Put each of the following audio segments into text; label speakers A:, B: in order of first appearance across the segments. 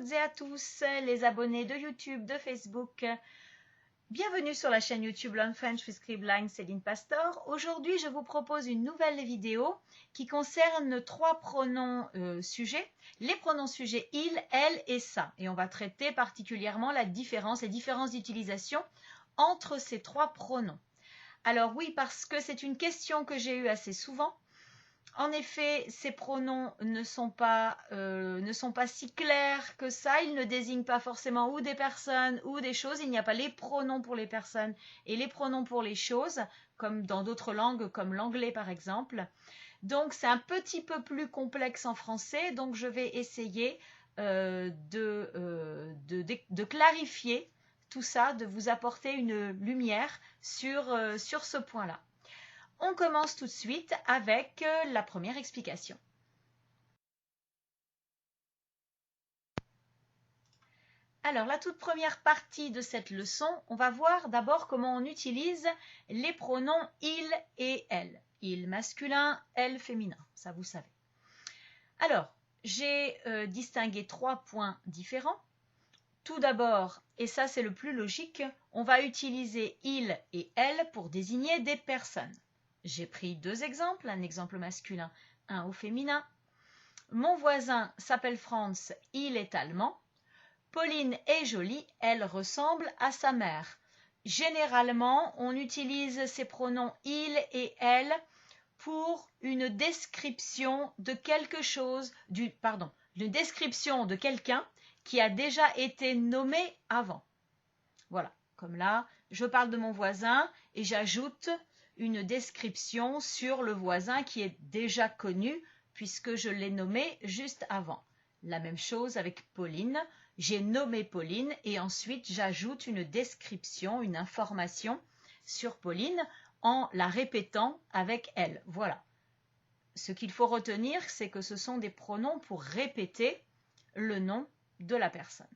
A: toutes et à tous les abonnés de YouTube, de Facebook. Bienvenue sur la chaîne YouTube Learn French with Scribline, Céline Pastor. Aujourd'hui, je vous propose une nouvelle vidéo qui concerne trois pronoms sujets. Les pronoms sujets il, elle et ça. Et on va traiter particulièrement les différences d'utilisation entre ces trois pronoms. Alors oui, parce que c'est une question que j'ai eue assez souvent. En effet, ces pronoms ne sont pas si clairs que ça. Ils ne désignent pas forcément ou des personnes ou des choses. Il n'y a pas les pronoms pour les personnes et les pronoms pour les choses, comme dans d'autres langues, comme l'anglais par exemple. Donc, c'est un petit peu plus complexe en français. Donc, je vais essayer de clarifier tout ça, de vous apporter une lumière sur ce point-là. On commence tout de suite avec la première explication. Alors, la toute première partie de cette leçon, on va voir d'abord comment on utilise les pronoms il et elle. Il masculin, elle féminin, ça vous savez. Alors, j'ai distingué trois points différents. Tout d'abord, et ça c'est le plus logique, on va utiliser il et elle pour désigner des personnes. J'ai pris deux exemples, un exemple masculin, un au féminin. Mon voisin s'appelle Franz, il est allemand. Pauline est jolie, elle ressemble à sa mère. Généralement, on utilise ces pronoms il et elle pour une description de quelque chose, une description de quelqu'un qui a déjà été nommé avant. Voilà, comme là, je parle de mon voisin et j'ajoute une description sur le voisin qui est déjà connu puisque je l'ai nommé juste avant. La même chose avec Pauline. J'ai nommé Pauline et ensuite j'ajoute une description, une information sur Pauline en la répétant avec elle. Voilà. Ce qu'il faut retenir, c'est que ce sont des pronoms pour répéter le nom de la personne.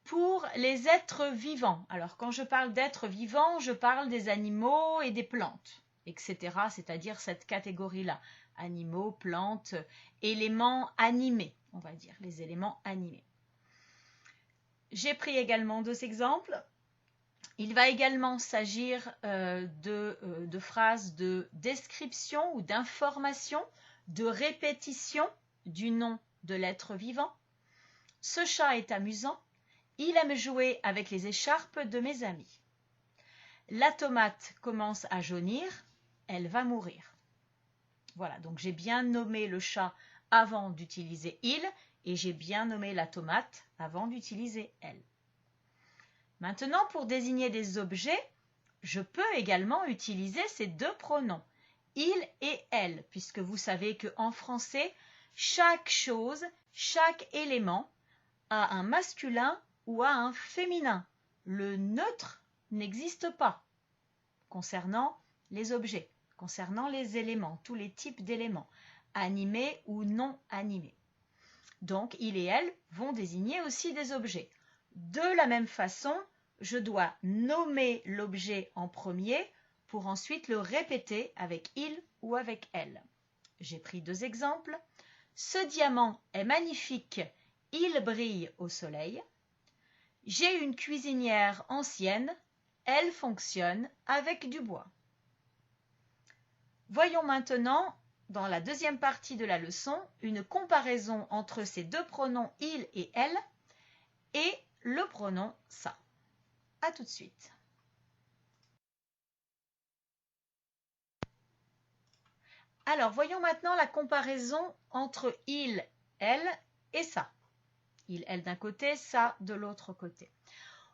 A: Pour les êtres vivants, alors quand je parle d'êtres vivants, je parle des animaux et des plantes, etc. C'est-à-dire cette catégorie-là. Animaux, plantes, éléments animés, on va dire, les éléments animés. J'ai pris également deux exemples. Il va également s'agir de phrases de description ou d'information, de répétition du nom de l'être vivant. Ce chat est amusant. Il aime jouer avec les écharpes de mes amis. La tomate commence à jaunir, elle va mourir. Voilà, donc j'ai bien nommé le chat avant d'utiliser il et j'ai bien nommé la tomate avant d'utiliser elle. Maintenant, pour désigner des objets, je peux également utiliser ces deux pronoms, il et elle, puisque vous savez qu'en français, chaque chose, chaque élément a un masculin ou à un féminin. Le neutre n'existe pas concernant les objets, concernant les éléments, tous les types d'éléments, animés ou non animés. Donc, il et elle vont désigner aussi des objets. De la même façon, je dois nommer l'objet en premier pour ensuite le répéter avec il ou avec elle. J'ai pris deux exemples. Ce diamant est magnifique, il brille au soleil. J'ai une cuisinière ancienne, elle fonctionne avec du bois. Voyons maintenant, dans la deuxième partie de la leçon, une comparaison entre ces deux pronoms il et elle et le pronom ça. À tout de suite. Alors, voyons maintenant la comparaison entre il, elle et ça. Il, elle d'un côté, ça de l'autre côté.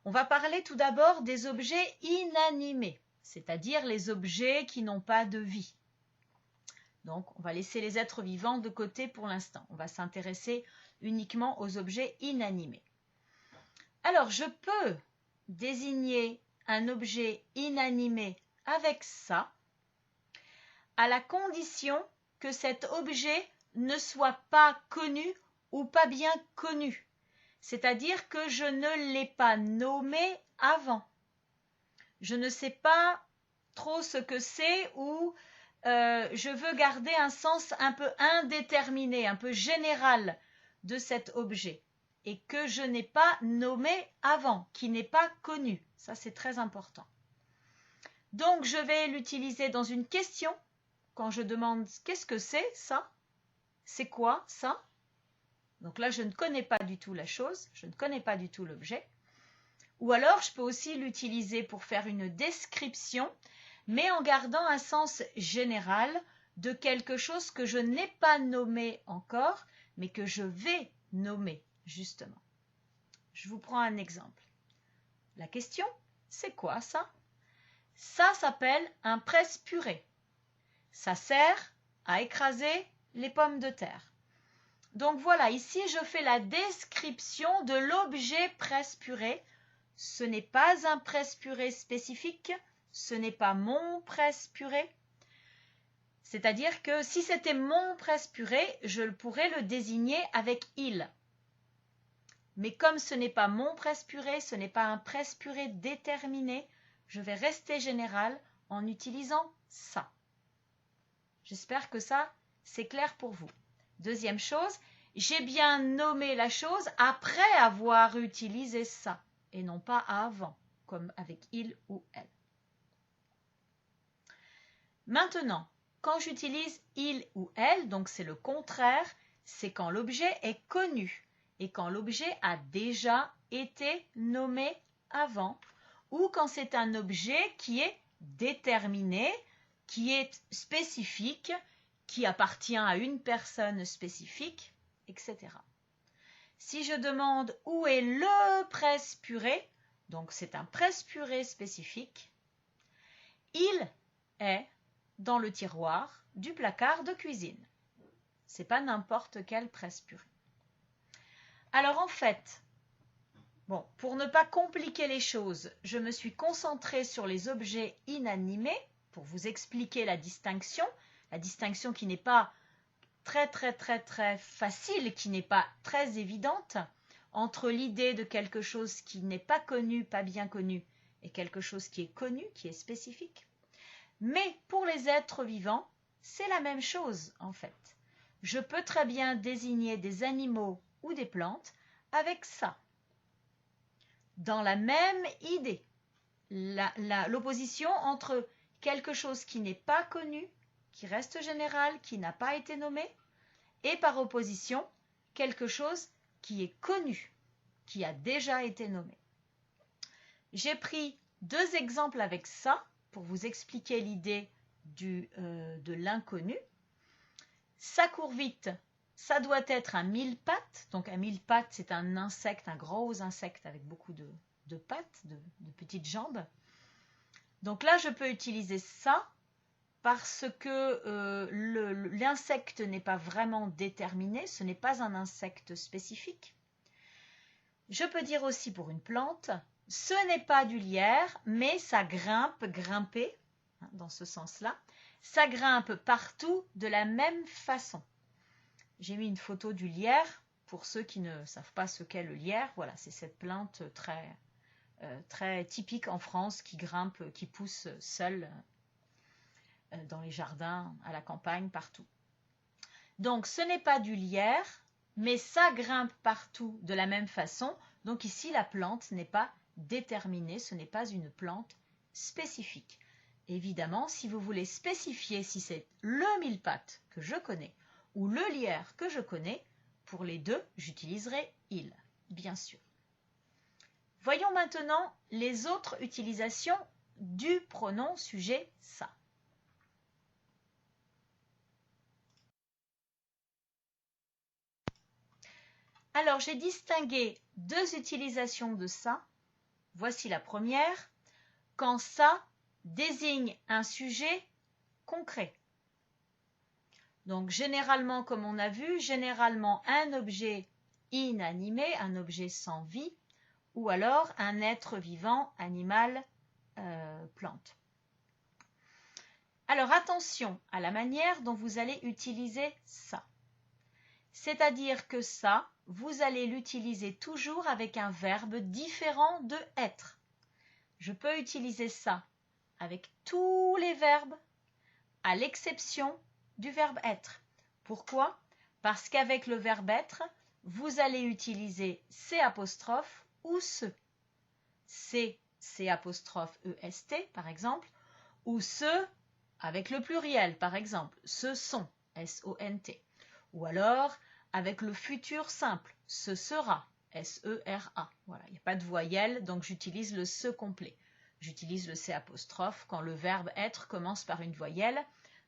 A: On va parler tout d'abord des objets inanimés, c'est-à-dire les objets qui n'ont pas de vie. Donc, on va laisser les êtres vivants de côté pour l'instant. On va s'intéresser uniquement aux objets inanimés. Alors, je peux désigner un objet inanimé avec ça, à la condition que cet objet ne soit pas connu ou pas bien connu. C'est-à-dire que je ne l'ai pas nommé avant. Je ne sais pas trop ce que c'est ou je veux garder un sens un peu indéterminé, un peu général de cet objet et que je n'ai pas nommé avant, qui n'est pas connu. Ça, c'est très important. Donc, je vais l'utiliser dans une question quand je demande « Qu'est-ce que c'est ça? C'est quoi ça ?» Donc là, je ne connais pas du tout la chose, je ne connais pas du tout l'objet. Ou alors, je peux aussi l'utiliser pour faire une description, mais en gardant un sens général de quelque chose que je n'ai pas nommé encore, mais que je vais nommer, justement. Je vous prends un exemple. La question, c'est quoi ça? Ça s'appelle un presse-purée. Ça sert à écraser les pommes de terre. Donc voilà, ici je fais la description de l'objet presse-purée. Ce n'est pas un presse-purée spécifique, ce n'est pas mon presse-purée. C'est-à-dire que si c'était mon presse-purée, je pourrais le désigner avec il. Mais comme ce n'est pas mon presse-purée, ce n'est pas un presse-purée déterminé, je vais rester général en utilisant ça. J'espère que ça, c'est clair pour vous. Deuxième chose, j'ai bien nommé la chose après avoir utilisé ça et non pas avant, comme avec il ou elle. Maintenant, quand j'utilise il ou elle, donc c'est le contraire, c'est quand l'objet est connu et quand l'objet a déjà été nommé avant ou quand c'est un objet qui est déterminé, qui est spécifique, qui appartient à une personne spécifique, etc. Si je demande où est le presse-purée, donc c'est un presse-purée spécifique, il est dans le tiroir du placard de cuisine. C'est pas n'importe quel presse-purée. Alors en fait, bon, pour ne pas compliquer les choses, je me suis concentrée sur les objets inanimés pour vous expliquer la distinction qui n'est pas très facile, qui n'est pas très évidente entre l'idée de quelque chose qui n'est pas connu, pas bien connu, et quelque chose qui est connu, qui est spécifique. Mais pour les êtres vivants, c'est la même chose en fait. Je peux très bien désigner des animaux ou des plantes avec ça. Dans la même idée, l'opposition entre quelque chose qui n'est pas connu, qui reste général, qui n'a pas été nommé, et par opposition, quelque chose qui est connu, qui a déjà été nommé. J'ai pris deux exemples avec ça pour vous expliquer l'idée de l'inconnu. Ça court vite, ça doit être un mille-pattes. Donc un mille-pattes, c'est un insecte, un gros insecte avec beaucoup de pattes, de petites jambes. Donc là, je peux utiliser ça parce que l'insecte n'est pas vraiment déterminé, ce n'est pas un insecte spécifique. Je peux dire aussi pour une plante, ce n'est pas du lierre, mais ça grimpe, grimper, dans ce sens-là. Ça grimpe partout de la même façon. J'ai mis une photo du lierre, pour ceux qui ne savent pas ce qu'est le lierre. Voilà, c'est cette plante très typique en France qui grimpe, qui pousse seule dans les jardins, à la campagne, partout. Donc, ce n'est pas du lierre, mais ça grimpe partout de la même façon. Donc ici, la plante n'est pas déterminée, ce n'est pas une plante spécifique. Évidemment, si vous voulez spécifier si c'est le mille-pattes que je connais ou le lierre que je connais, pour les deux, j'utiliserai il, bien sûr. Voyons maintenant les autres utilisations du pronom sujet ça. Alors, j'ai distingué deux utilisations de ça. Voici la première. Quand ça désigne un sujet concret. Donc, généralement, comme on a vu, généralement un objet inanimé, un objet sans vie, ou alors un être vivant, animal, plante. Alors, attention à la manière dont vous allez utiliser ça. C'est-à-dire que ça, vous allez l'utiliser toujours avec un verbe différent de être. Je peux utiliser ça avec tous les verbes, à l'exception du verbe être. Pourquoi? Parce qu'avec le verbe être, vous allez utiliser C' ou ce. C' EST par exemple, ou ce avec le pluriel par exemple, ce sont, SONT. Ou alors avec le futur simple, ce sera, SERA. Voilà, il n'y a pas de voyelle, donc j'utilise le ce complet. J'utilise le C' quand le verbe être commence par une voyelle,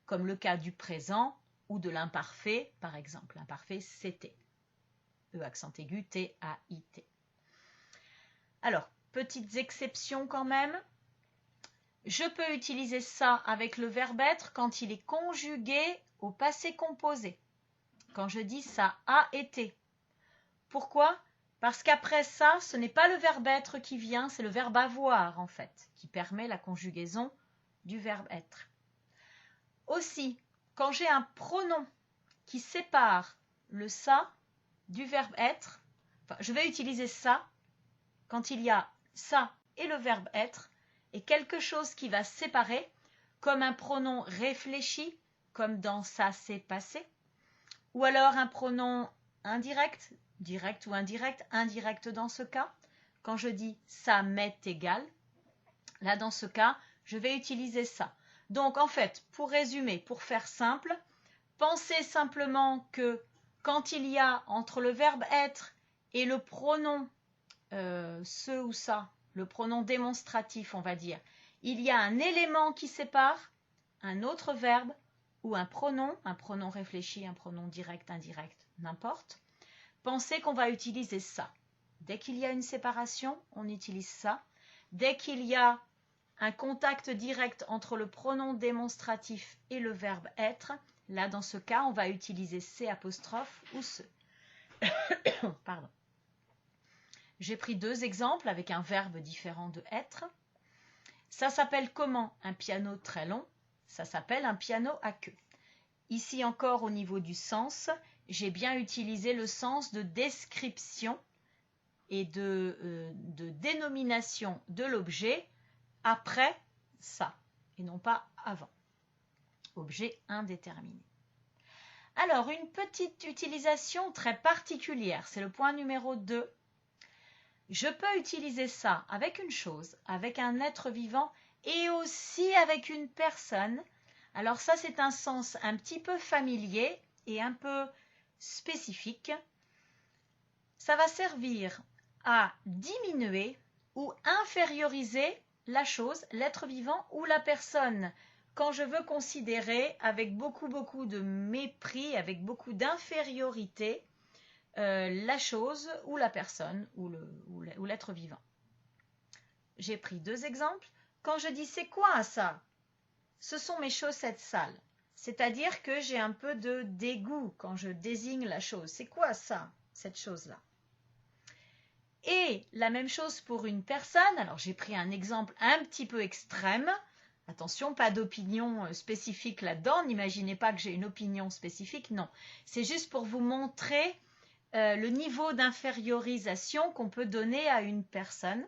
A: comme le cas du présent ou de l'imparfait, par exemple. L'imparfait, c'était. E accent aigu, T-A-I-T. Alors, petites exceptions quand même. Je peux utiliser ça avec le verbe être quand il est conjugué au passé composé. Quand je dis ça a été. Pourquoi ? Parce qu'après ça, ce n'est pas le verbe être qui vient, c'est le verbe avoir en fait, qui permet la conjugaison du verbe être. Aussi, quand j'ai un pronom qui sépare le ça du verbe être, enfin, je vais utiliser ça quand il y a ça et le verbe être, et quelque chose qui va séparer, comme un pronom réfléchi, comme dans ça s'est passé, ou alors un pronom indirect, direct ou indirect, indirect dans ce cas, quand je dis ça m'est égal, là dans ce cas, je vais utiliser ça. Donc en fait, pour résumer, pour faire simple, pensez simplement que quand il y a entre le verbe être et le pronom ce ou ça, le pronom démonstratif, on va dire, il y a un élément qui sépare un autre verbe ou un pronom réfléchi, un pronom direct, indirect, n'importe. Pensez qu'on va utiliser ça. Dès qu'il y a une séparation, on utilise ça. Dès qu'il y a un contact direct entre le pronom démonstratif et le verbe être, là dans ce cas, on va utiliser C' ou ce. Pardon. J'ai pris deux exemples avec un verbe différent de être. Ça s'appelle comment un piano très long? Ça s'appelle un piano à queue. Ici encore au niveau du sens, j'ai bien utilisé le sens de description et de dénomination de l'objet après ça et non pas avant. Objet indéterminé. Alors, une petite utilisation très particulière, c'est le point numéro 2. Je peux utiliser ça avec une chose, avec un être vivant et aussi avec une personne. Alors ça, c'est un sens un petit peu familier et un peu spécifique. Ça va servir à diminuer ou inférioriser la chose, l'être vivant ou la personne, quand je veux considérer avec beaucoup de mépris, avec beaucoup d'infériorité, la chose ou la personne ou l'être vivant. J'ai pris deux exemples. Quand je dis c'est quoi ça? Ce sont mes chaussettes sales. C'est-à-dire que j'ai un peu de dégoût quand je désigne la chose. C'est quoi ça, cette chose-là? Et la même chose pour une personne. Alors j'ai pris un exemple un petit peu extrême. Attention, pas d'opinion spécifique là-dedans. N'imaginez pas que j'ai une opinion spécifique. Non, c'est juste pour vous montrer le niveau d'infériorisation qu'on peut donner à une personne.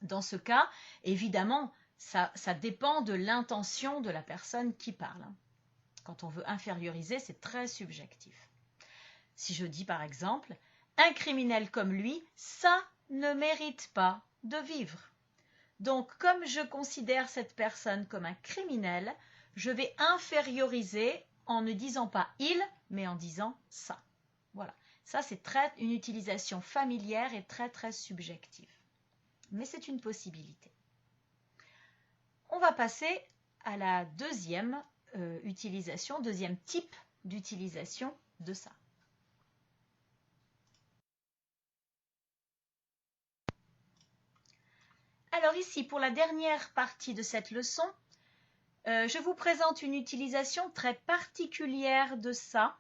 A: Dans ce cas, évidemment, ça dépend de l'intention de la personne qui parle. Quand on veut inférioriser, c'est très subjectif. Si je dis par exemple, un criminel comme lui, ça ne mérite pas de vivre. Donc, comme je considère cette personne comme un criminel, je vais inférioriser en ne disant pas il, mais en disant ça. Voilà. Ça, c'est une utilisation familière et très subjective. Mais c'est une possibilité. On va passer à la deuxième utilisation, deuxième type d'utilisation de ça. Alors ici, pour la dernière partie de cette leçon, je vous présente une utilisation très particulière de ça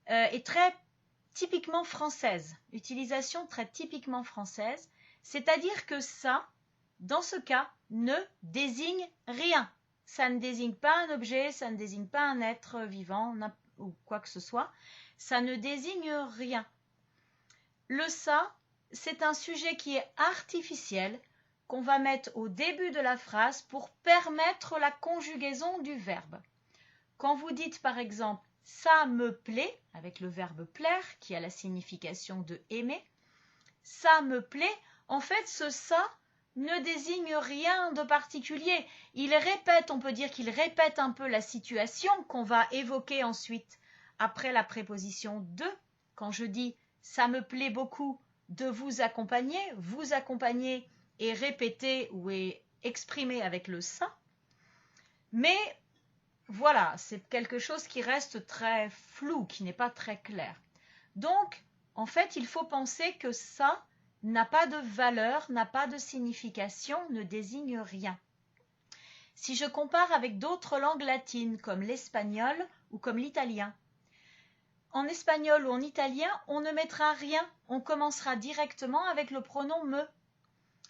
A: et très typiquement française. Utilisation très typiquement française, c'est-à-dire que ça, dans ce cas, ne désigne rien. Ça ne désigne pas un objet, ça ne désigne pas un être vivant ou quoi que ce soit. Ça ne désigne rien. Le ça, c'est un sujet qui est artificiel, qu'on va mettre au début de la phrase pour permettre la conjugaison du verbe. Quand vous dites par exemple ça me plaît, avec le verbe plaire, qui a la signification de aimer. Ça me plaît, en fait, ce ça ne désigne rien de particulier. Il répète, on peut dire qu'il répète un peu la situation qu'on va évoquer ensuite après la préposition de. Quand je dis ça me plaît beaucoup de vous accompagner est répété ou est exprimé avec le ça. Mais voilà, c'est quelque chose qui reste très flou, qui n'est pas très clair. Donc, en fait, il faut penser que ça n'a pas de valeur, n'a pas de signification, ne désigne rien. Si je compare avec d'autres langues latines comme l'espagnol ou comme l'italien, en espagnol ou en italien, on ne mettra rien, on commencera directement avec le pronom me.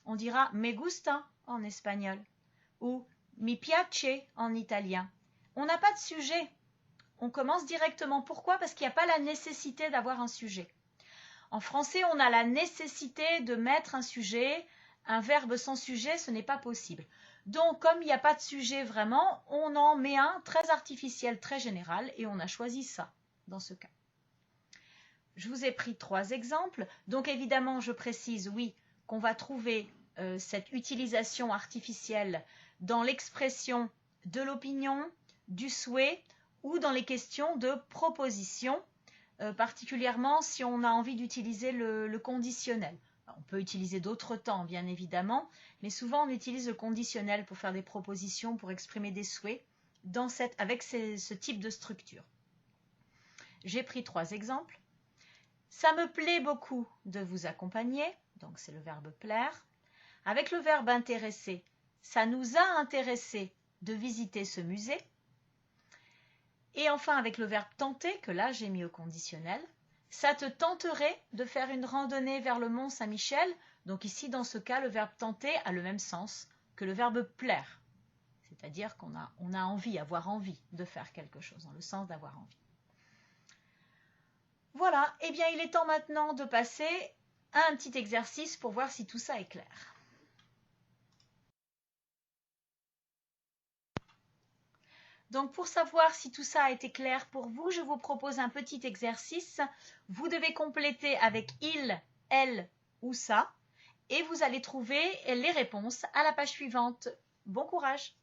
A: On dira me gusta en espagnol ou mi piace en italien. On n'a pas de sujet. On commence directement. Pourquoi? Parce qu'il n'y a pas la nécessité d'avoir un sujet. En français, on a la nécessité de mettre un sujet. Un verbe sans sujet, ce n'est pas possible. Donc, comme il n'y a pas de sujet vraiment, on en met un très artificiel, très général, et on a choisi ça dans ce cas. Je vous ai pris 3 exemples. Donc, évidemment, je précise, oui, qu'on va trouver cette utilisation artificielle dans l'expression de l'opinion, du souhait ou dans les questions de proposition, particulièrement si on a envie d'utiliser le conditionnel. On peut utiliser d'autres temps, bien évidemment, mais souvent on utilise le conditionnel pour faire des propositions, pour exprimer des souhaits avec ce type de structure. J'ai pris 3 exemples. Ça me plaît beaucoup de vous accompagner, donc c'est le verbe plaire. Avec le verbe intéresser, ça nous a intéressé de visiter ce musée. Et enfin, avec le verbe tenter, que là j'ai mis au conditionnel, ça te tenterait de faire une randonnée vers le mont Saint-Michel. Donc ici, dans ce cas, le verbe tenter a le même sens que le verbe plaire. C'est-à-dire qu'on a envie, avoir envie de faire quelque chose, dans le sens d'avoir envie. Voilà, eh bien il est temps maintenant de passer à un petit exercice pour voir si tout ça est clair. Donc pour savoir si tout ça a été clair pour vous, je vous propose un petit exercice. Vous devez compléter avec il, elle ou ça et vous allez trouver les réponses à la page suivante. Bon courage!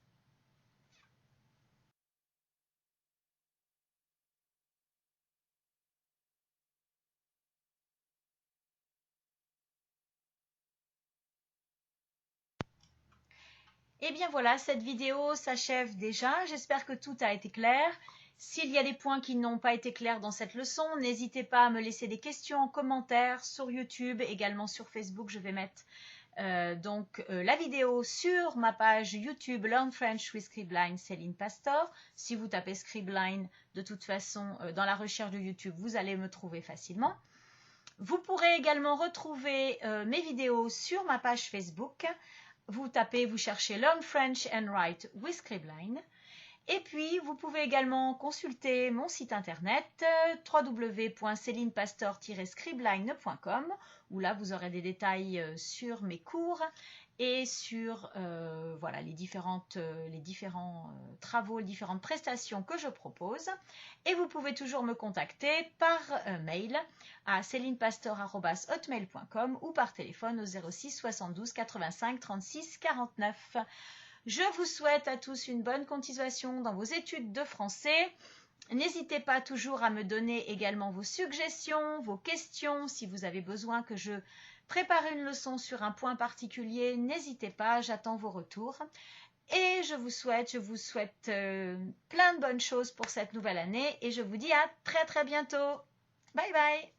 A: Et bien voilà, cette vidéo s'achève déjà. J'espère que tout a été clair. S'il y a des points qui n'ont pas été clairs dans cette leçon, n'hésitez pas à me laisser des questions en commentaire sur YouTube, également sur Facebook. Je vais mettre la vidéo sur ma page YouTube Learn French with Scribline Céline Pastor. Si vous tapez Scribline, de toute façon, dans la recherche de YouTube, vous allez me trouver facilement. Vous pourrez également retrouver mes vidéos sur ma page Facebook. Vous cherchez Learn French and Write with Scribline. Et puis, vous pouvez également consulter mon site internet www.celinepastor-scribline.com où là, vous aurez des détails sur mes cours et sur voilà, les différents travaux, les différentes prestations que je propose. Et vous pouvez toujours me contacter par mail à celinepastor@hotmail.com ou par téléphone au 06 72 85 36 49. Je vous souhaite à tous une bonne continuation dans vos études de français. N'hésitez pas toujours à me donner également vos suggestions, vos questions. Si vous avez besoin que je prépare une leçon sur un point particulier, n'hésitez pas, j'attends vos retours. Et je vous souhaite plein de bonnes choses pour cette nouvelle année et je vous dis à très très bientôt. Bye bye!